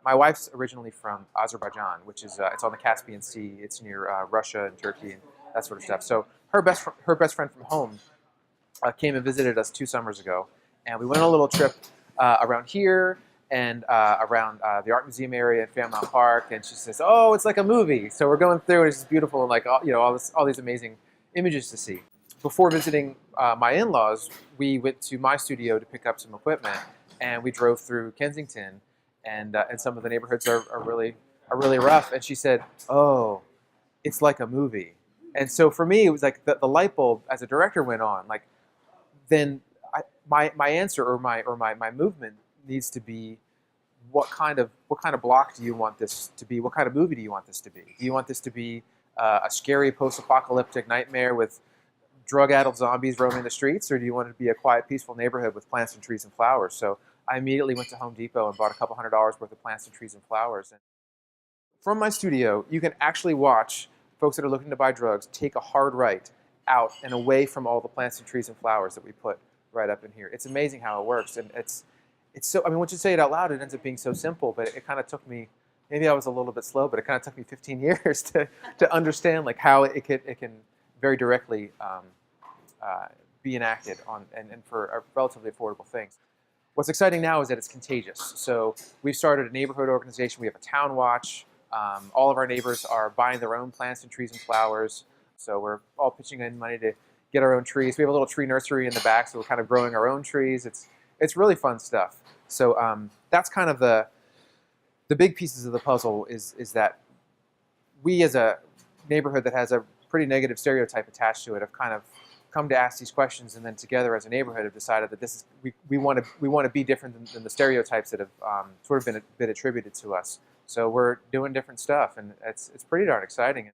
My wife's originally from Azerbaijan, which is it's on the Caspian Sea. It's near Russia and Turkey and that sort of stuff. So her best friend from home came and visited us 2 summers ago, and we went on a little trip around here and around the art museum area at Fairmount Park. And she says, "Oh, it's like a movie." So we're going through, and it's just beautiful, and like all these amazing images to see. Before visiting my in-laws, we went to my studio to pick up some equipment, and we drove through Kensington, and some of the neighborhoods are really rough. And she said, "Oh, it's like a movie." And so for me, it was like the light bulb as a director went on. Like then my answer or my movement needs to be what kind of block do you want this to be? What kind of movie do you want this to be? Do you want this to be a scary post-apocalyptic nightmare with drug-addled zombies roaming the streets, or do you want it to be a quiet, peaceful neighborhood with plants and trees and flowers? So I immediately went to Home Depot and bought a couple $100 worth of plants and trees and flowers. And from my studio, you can actually watch folks that are looking to buy drugs take a hard right out and away from all the plants and trees and flowers that we put right up in here. It's amazing how it works, and it's so. I mean, once you say it out loud, it ends up being so simple. But it kind of took me. Maybe I was a little bit slow, but it kind of took me 15 years to understand like how it can very directly be enacted on and for relatively affordable things. What's exciting now is that it's contagious. So we've started a neighborhood organization. We have a town watch. All of our neighbors are buying their own plants and trees and flowers. So we're all pitching in money to get our own trees. We have a little tree nursery in the back, so we're kind of growing our own trees. It's really fun stuff. So that's kind of the big pieces of the puzzle is that we as a neighborhood that has a pretty negative stereotype attached to it have kind of come to ask these questions, and then together as a neighborhood have decided that this is we want to be different than the stereotypes that have sort of been attributed to us. So we're doing different stuff, and it's pretty darn exciting.